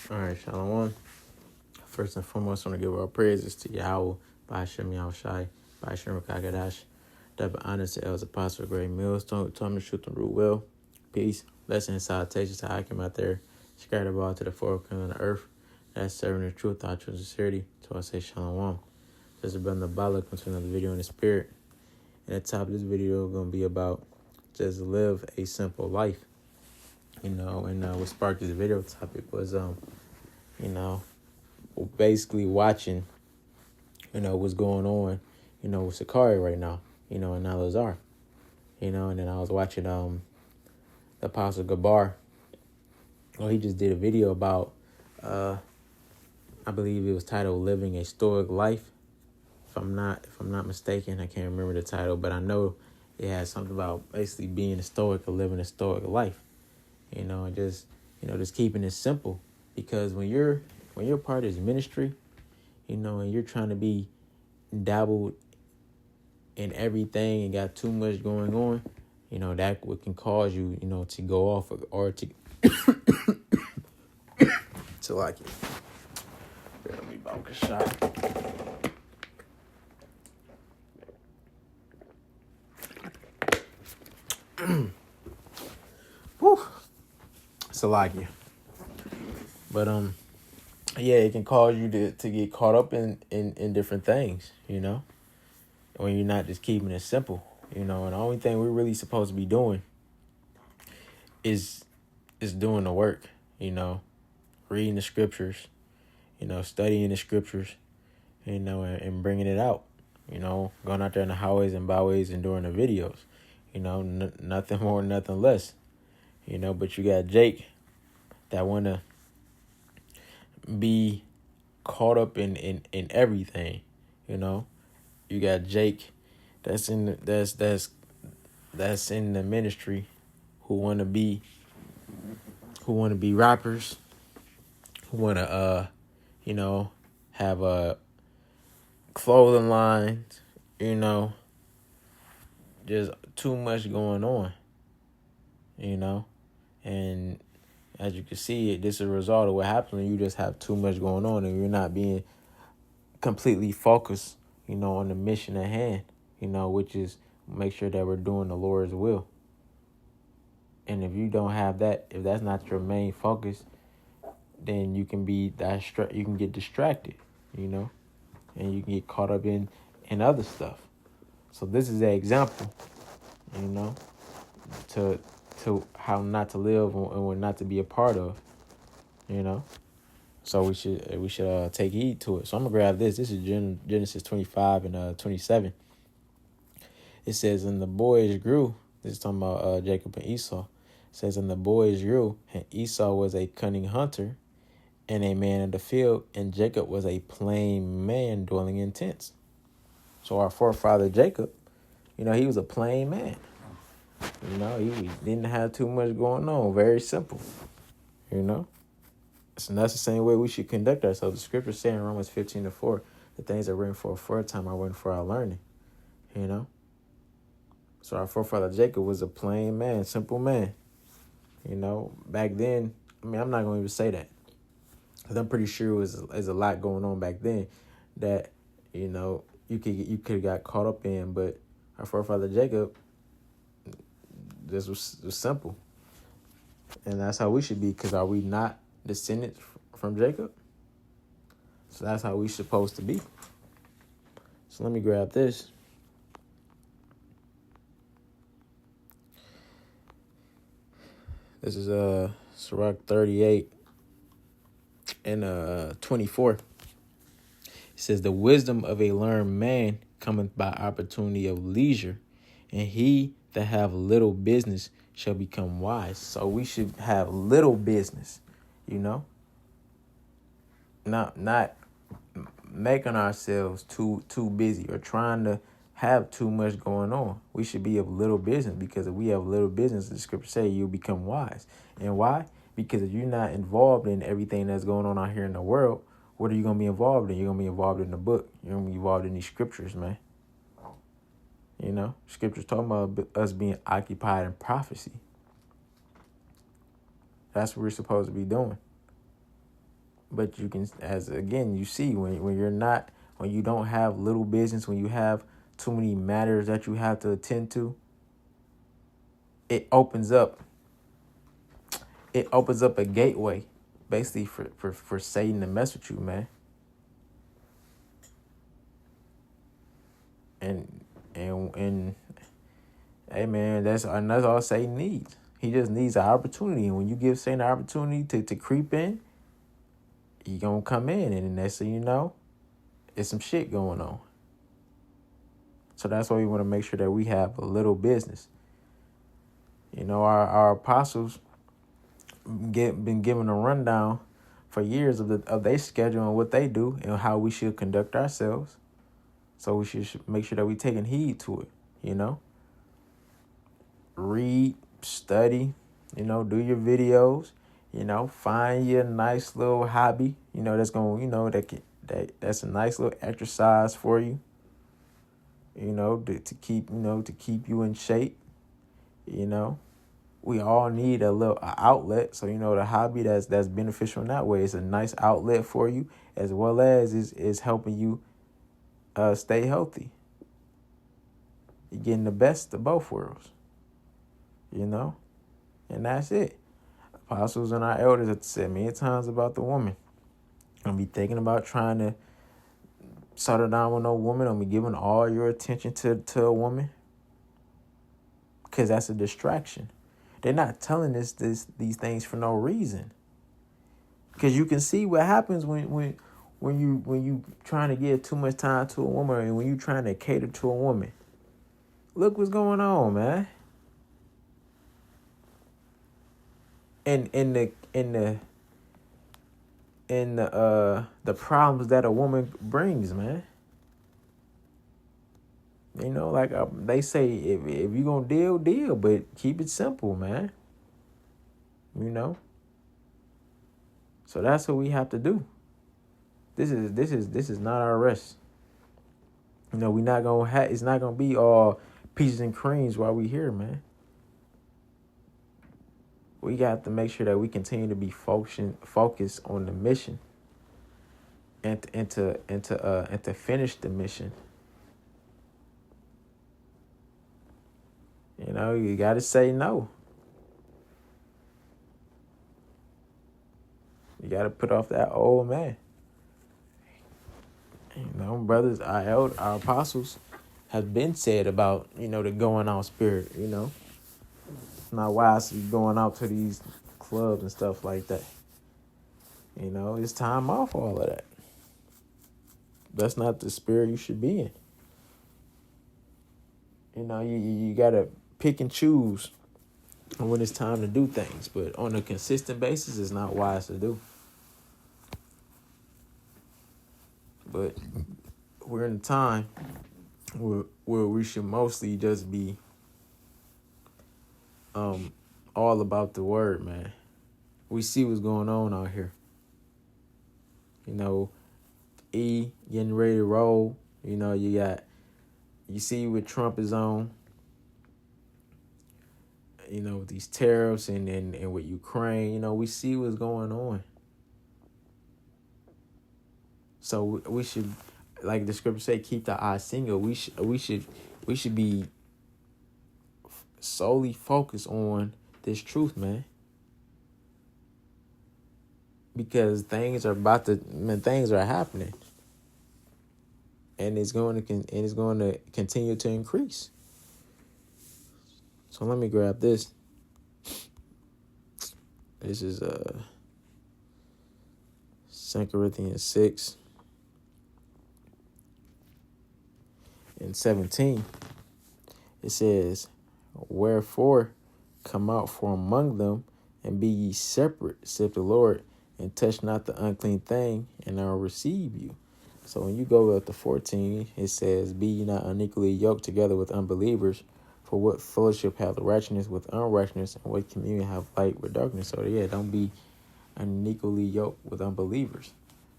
All right, Shalom. First and foremost, I want to give our praises to Yahweh, Ba'ashem Yahushai, Ba'ashem Rakagadash. Double honor to Els Apostle Great Mills, Tommy Truth and Root Well. Peace, blessing and salutations to Hakim out there, scattered about to the four corners of the earth. That's serving the truth, our truth, sincerity. So I say Shalom. This has been the Bala, comes to another video in the spirit. And at the top of this video, going to be about just live a simple life. And what sparked this video topic was, basically watching, what's going on, with Sakari right now, and Al-Azhar, and then I was watching the Apostle Gabar. Well, he just did a video about, I believe it was titled "Living a Stoic Life." If I'm not mistaken, I can't remember the title, but I know it has something about basically being a stoic or living a stoic life, and just keeping it simple, because when you're part of this ministry, and you're trying to be dabbled in everything and got too much going on, that can cause you, to go off or to like it. Let me balk a shot. Whew. Salakia. But yeah, it can cause you to get caught up in different things, when you're not just keeping it simple, and the only thing we're really supposed to be doing is doing the work, reading the scriptures, studying the scriptures, and bringing it out, going out there in the highways and byways and doing the videos, nothing more, nothing less, but you got Jake that want to be caught up in everything, you got Jake that's in the ministry who want to be rappers, who want to have a clothing lines, just too much going on, and as you can see, this is a result of what happens when you just have too much going on and you're not being completely focused, on the mission at hand, which is make sure that we're doing the Lord's will. And if you don't have that, if that's not your main focus, then you can you can get distracted, and you can get caught up in other stuff. So this is an example, to how not to live and what not to be a part of, So we should take heed to it. So I'm gonna grab this. This is Genesis 25 and 27. It says, "And the boys grew." This is talking about Jacob and Esau. It says, "And the boys grew, and Esau was a cunning hunter, and a man in the field, and Jacob was a plain man dwelling in tents." So our forefather Jacob, he was a plain man. He didn't have too much going on. Very simple. So that's the same way we should conduct ourselves. The scripture say in Romans 15:4, the things that are written for a time are written for our learning. So our forefather Jacob was a plain man, simple man. Back then, I'm not going to even say that, because I'm pretty sure there's a lot going on back then that, you could have got caught up in. But our forefather Jacob, this was simple. And that's how we should be, because are we not descendants from Jacob? So that's how we supposed to be. So let me grab this. This is Sirach 38 and 24. It says, "The wisdom of a learned man cometh by opportunity of leisure, and he that have little business shall become wise." So we should have little business, not making ourselves too busy or trying to have too much going on. We should be of little business, because if we have little business, the scripture say you'll become wise. And why? Because if you're not involved in everything that's going on out here in the world, what are you going to be involved in? You're going to be involved in the book. You're going to be involved in these scriptures, man. Scriptures talking about us being occupied in prophecy. That's what we're supposed to be doing. But you can, as again, you see when you're not, when you don't have little business, when you have too many matters that you have to attend to, it opens up a gateway basically for Satan to mess with you, man. And hey man, that's all Satan needs. He just needs an opportunity. And when you give Satan an opportunity to creep in, he gonna come in, and then next thing you know, there's some shit going on. So that's why we want to make sure that we have a little business. You know, our apostles been given a rundown for years of their schedule and what they do and how we should conduct ourselves. So we should make sure that we taking heed to it, you know. Read, study, you know, do your videos, you know, find your nice little hobby, you know, that's going, you know, that's a nice little exercise for you, you know, to keep you in shape, you know. We all need a outlet. So, you know, the hobby that's beneficial in that way is a nice outlet for you, as well as is helping you stay healthy. You're getting the best of both worlds, you know, and that's it. Apostles and our elders have said many times about the woman. Don't be thinking about trying to settle down with no woman. Don't be giving all your attention to a woman, because that's a distraction. They're not telling us these things for no reason, because you can see what happens when you trying to give too much time to a woman, and when you trying to cater to a woman. Look what's going on, man. And the problems that a woman brings, man. You know, like they say, if you gonna deal, but keep it simple, man. You know. So that's what we have to do. This is not our rest. You know, it's not gonna be all peaches and creams while we here, man. We got to make sure that we continue to be focused on the mission, and to finish the mission. You know, you got to say no. You got to put off that old man. You know, brothers, our apostles have been said about, you know, the going out spirit, you know. It's not wise to be going out to these clubs and stuff like that. You know, it's time off all of that. That's not the spirit you should be in. You know, you got to pick and choose when it's time to do things, but on a consistent basis, it's not wise to do. But we're in a time where we should mostly just be all about the word, man. We see what's going on out here. You know, getting ready to roll. You know, you see what Trump is on. You know, with these tariffs and with Ukraine, you know, we see what's going on. So we should, like the scripture say, keep the eye single. We should be solely focused on this truth, man. Because things are happening, and it's going to continue to increase. So let me grab this. This is 2 Corinthians 6 and 17. It says, "Wherefore come out from among them, and be ye separate, saith the Lord, and touch not the unclean thing, and I will receive you." So when you go up to 14, it says, "Be ye not unequally yoked together with unbelievers, for what fellowship hath righteousness with unrighteousness, and what communion have light with darkness?" So yeah, don't be unequally yoked with unbelievers.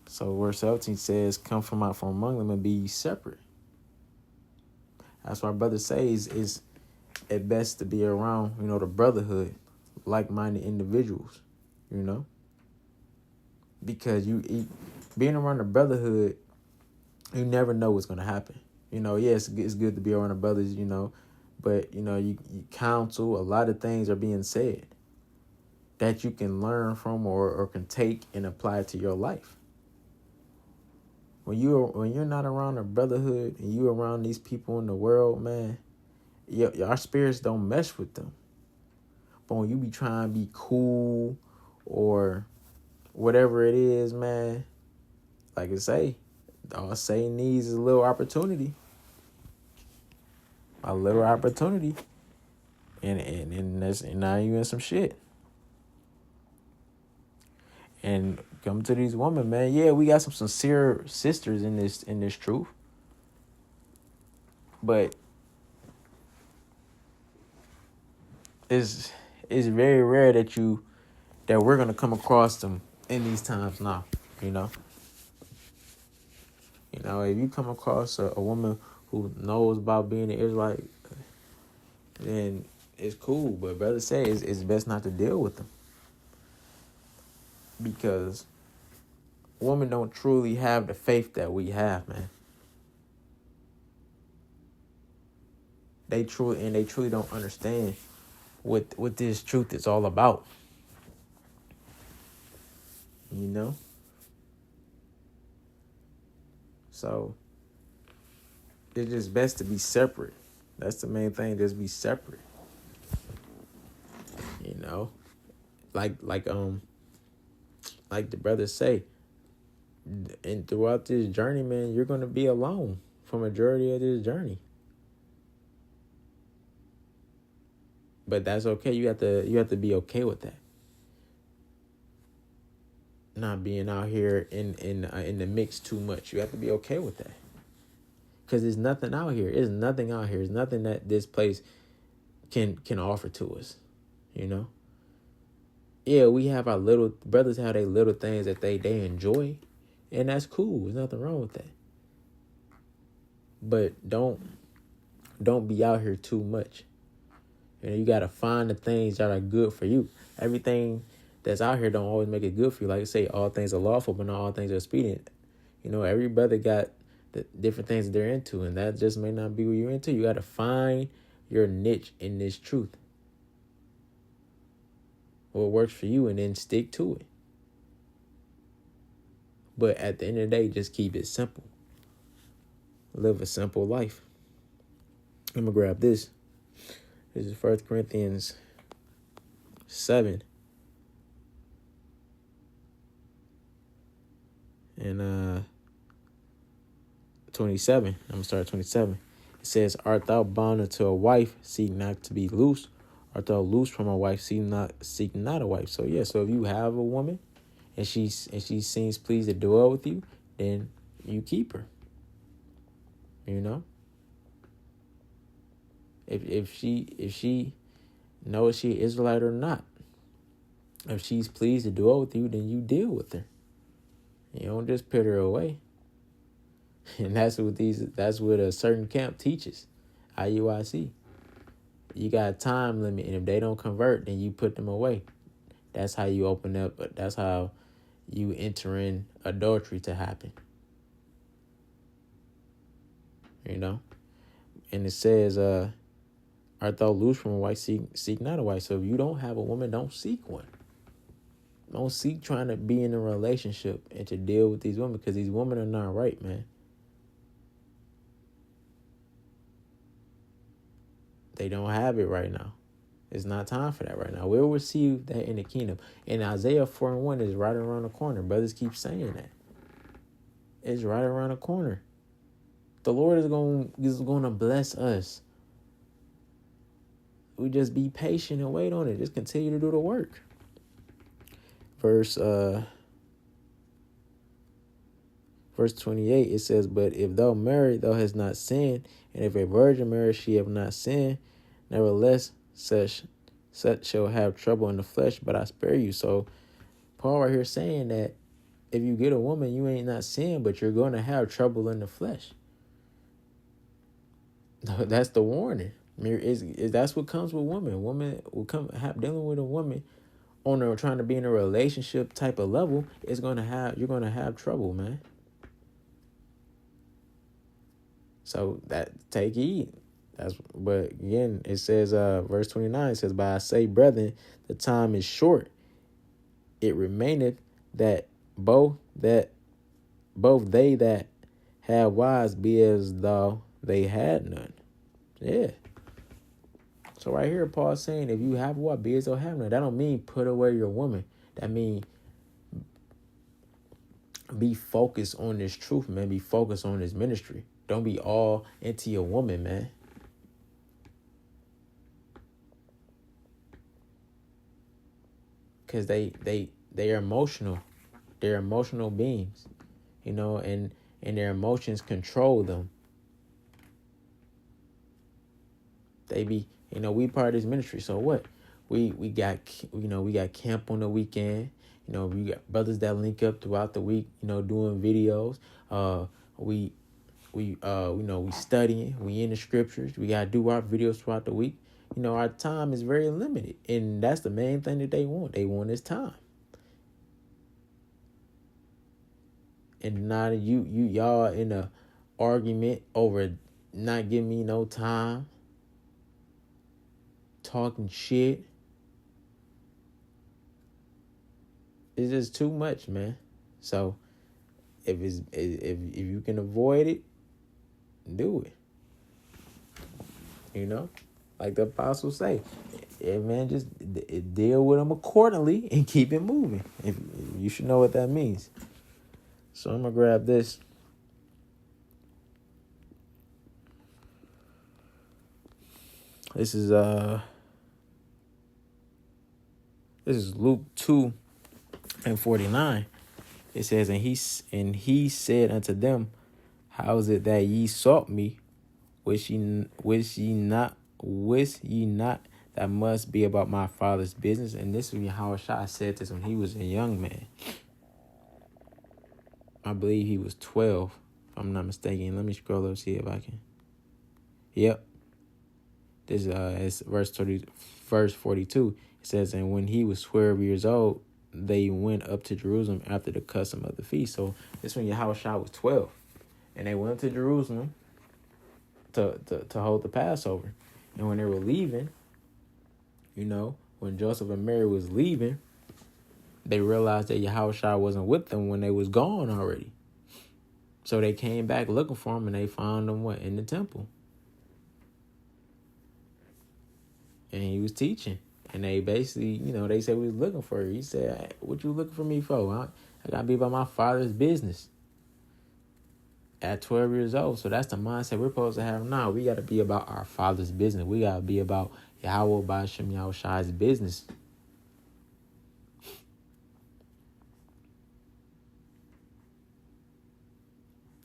So verse 17 says, "Come from out from among them, and be ye separate." That's why brother says is at best to be around, you know, the brotherhood, like-minded individuals, you know. because being around the brotherhood, you never know what's gonna happen. Yes, it's good to be around the brothers, but you counsel. A lot of things are being said that you can learn from or can take and apply to your life. When you're not around a brotherhood and you around these people in the world, man, our spirits don't mesh with them. But when you be trying to be cool or whatever it is, man, like I say, all Satan needs is a little opportunity. A little opportunity. And now you in some shit. And come to these women, man. Yeah, we got some sincere sisters in this truth. But it's very rare that we're gonna come across them in these times now. If you come across a woman who knows about being an Israelite, then it's cool. But brother say it's best not to deal with them, because women don't truly have the faith that we have, man. They truly don't understand what this truth is all about. So it's just best to be separate. That's the main thing. Just be separate. Like the brothers say, and throughout this journey, man, you're gonna be alone for majority of this journey. But that's okay. You have to be okay with that. Not being out here in the mix too much. You have to be okay with that. Because there's nothing out here. There's nothing out here. There's nothing that this place can offer to us. Yeah, we have our little brothers have their little things that they enjoy, and that's cool. There's nothing wrong with that. But don't be out here too much. You gotta find the things that are good for you. Everything that's out here don't always make it good for you. Like I say, all things are lawful, but not all things are expedient. Every brother got the different things that they're into, and that just may not be what you're into. You gotta find your niche in this truth. What works for you, and then stick to it. But at the end of the day, just keep it simple. Live a simple life. I'm gonna grab this. This is 1 Corinthians 7. And 27. I'm gonna start at 27. It says, "Art thou bound unto a wife? Seek not to be loose. Art thou loose from a wife? Seek not a wife." So yeah. So if you have a woman, and she seems pleased to dwell with you, then you keep her. If she knows she Israelite or not, if she's pleased to dwell with you, then you deal with her. You don't just put her away. And that's what a certain camp teaches. IUIC. You got a time limit, and if they don't convert, then you put them away. That's how you open up. That's how you enter in adultery to happen. And it says, "Art thou loose from a wife? Seek not a wife." So if you don't have a woman, don't seek one. Don't seek trying to be in a relationship and to deal with these women, because these women are not right, man. They don't have it right now. It's not time for that right now. We'll receive that in the kingdom. And Isaiah 4:1 is right around the corner. Brothers keep saying that. It's right around the corner. The Lord is going to bless us. We just be patient and wait on it. Just continue to do the work. Verse 28, it says, "But if thou marry, thou hast not sinned, and if a virgin marry, she have not sinned. Nevertheless, such shall have trouble in the flesh, but I spare you." So Paul right here saying that if you get a woman, you ain't not sin, but you're going to have trouble in the flesh. That's the warning. That's what comes with women. Woman will dealing with a woman trying to be in a relationship type of level, you're gonna have trouble, man. So that take heed. But again, it says verse 29 says, "But I say, brethren, the time is short. It remaineth that both they that have wives be as though they had none." Yeah. So right here, Paul's saying, if you have a wife, be as though have none. That don't mean put away your woman. That mean be focused on this truth, man. Be focused on this ministry. Don't be all into your woman, man. Because they are emotional. They're emotional beings, and their emotions control them. They be, we part of this ministry. So what? We got camp on the weekend. We got brothers that link up throughout the week, doing videos. We studying, we in the scriptures. We got to do our videos throughout the week. Our time is very limited. And that's the main thing that they want. They want is time. And now y'all in a argument over not giving me no time. Talking shit. It's just too much, man. So if you can avoid it, do it. Like the apostles say, yeah, man, just deal with them accordingly and keep it moving. You should know what that means. So I'm gonna grab this. This is Luke 2:49. It says, and he said unto them, how is it that ye sought me? Wish ye not that must be about my Father's business? And this is how Yahushua said this when he was a young man. I believe he was 12, if I'm not mistaken. Let me scroll up, see if I can. Yep. This is verse 42. It says, and when he was 12 years old, they went up to Jerusalem after the custom of the feast. So this when Yahushua was 12. And they went to Jerusalem to hold the Passover. And when they were leaving, when Joseph and Mary was leaving, they realized that Yahushua wasn't with them when they was gone already. So they came back looking for him, and they found him in the temple. And he was teaching. And they basically, they said we was looking for you. He said, hey, what you looking for me for? I got to be about my Father's business. At 12 years old. So that's the mindset we're supposed to have now. We got to be about our Father's business. We got to be about Yahweh Ba'ashem Yahushua's business.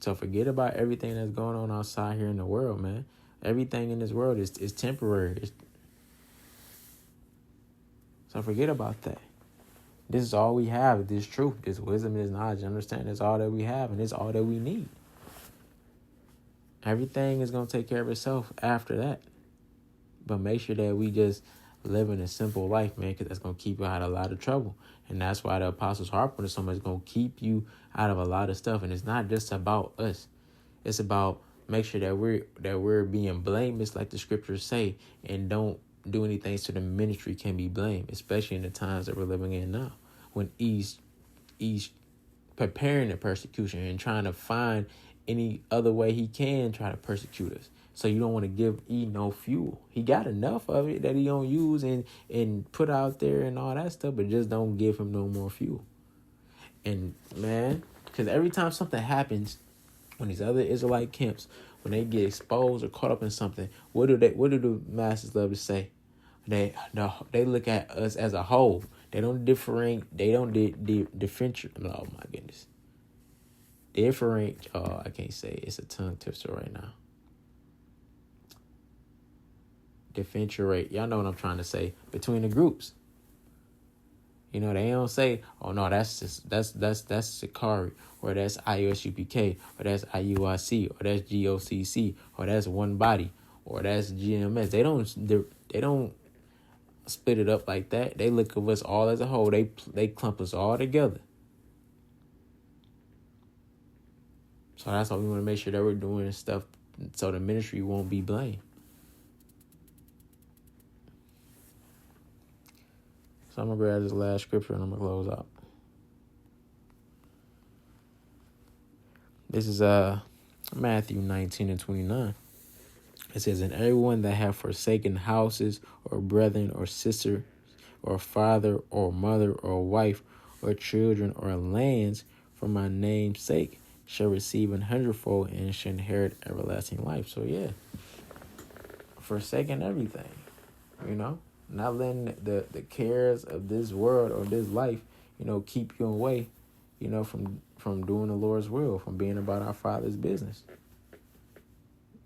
So forget about everything that's going on outside here in the world, man. Everything in this world is temporary. So forget about that. This is all we have. This truth, this wisdom, this knowledge, understand. It's all that we have, and it's all that we need. Everything is going to take care of itself after that. But make sure that we just live in a simple life, man, because that's going to keep you out of a lot of trouble. And that's why the apostles harp on it so much. It's going to keep you out of a lot of stuff. And it's not just about us. It's about make sure that we're being blameless, like the scriptures say, and don't do anything so the ministry can be blamed, especially in the times that we're living in now, when he's preparing the persecution and trying to find any other way he can try to persecute us. So you don't want to give E no fuel. He got enough of it that he don't use and put out there and all that stuff, but just don't give him no more fuel. And man, because every time something happens, when these other Israelite camps, when they get exposed or caught up in something, what do the masters love to say? They look at us as a whole. They don't differentiate. They don't differentiate. Oh my goodness. Different. Oh, I can't say it. It's a tongue twister right now. Differentiate. Y'all know what I'm trying to say. Between the groups. They don't say, oh no, that's Sakari, or that's IUSUPK, or that's IUIC, or that's GOCC, or that's One Body, or that's GMS. They don't split it up like that. They look at us all as a whole. They clump us all together. So that's why we want to make sure that we're doing stuff so the ministry won't be blamed. So I'm going to grab this last scripture and I'm going to close out. This is Matthew 19:29. It says, "And everyone that have forsaken houses or brethren or sisters or father or mother or wife or children or lands for my name's sake shall receive 100-fold and shall inherit everlasting life." So yeah, forsaking everything, not letting the cares of this world or this life, keep you away, from doing the Lord's will, from being about our Father's business.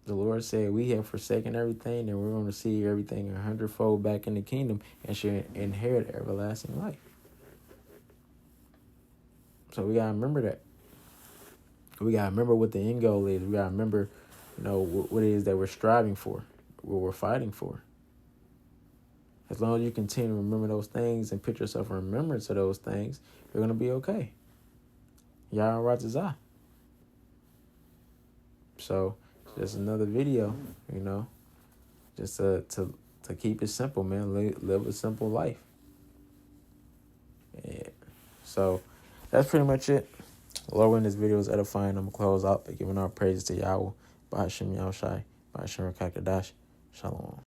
The Lord said we have forsaken everything and we're going to see everything 100-fold back in the kingdom and shall inherit everlasting life. So we got to remember that. We got to remember what the end goal is. We got to remember, what it is that we're striving for, what we're fighting for. As long as you continue to remember those things and put yourself in remembrance of those things, you're going to be okay. Yah Ratazah. So, just another video, just to keep it simple, man. Live a simple life. Yeah. So, that's pretty much it. Lord, when this video is edifying, I'm going to close out by giving our praises to Yahweh, Ba'ashem Yahushai, Ba'ashem Rakakadash. Shalom.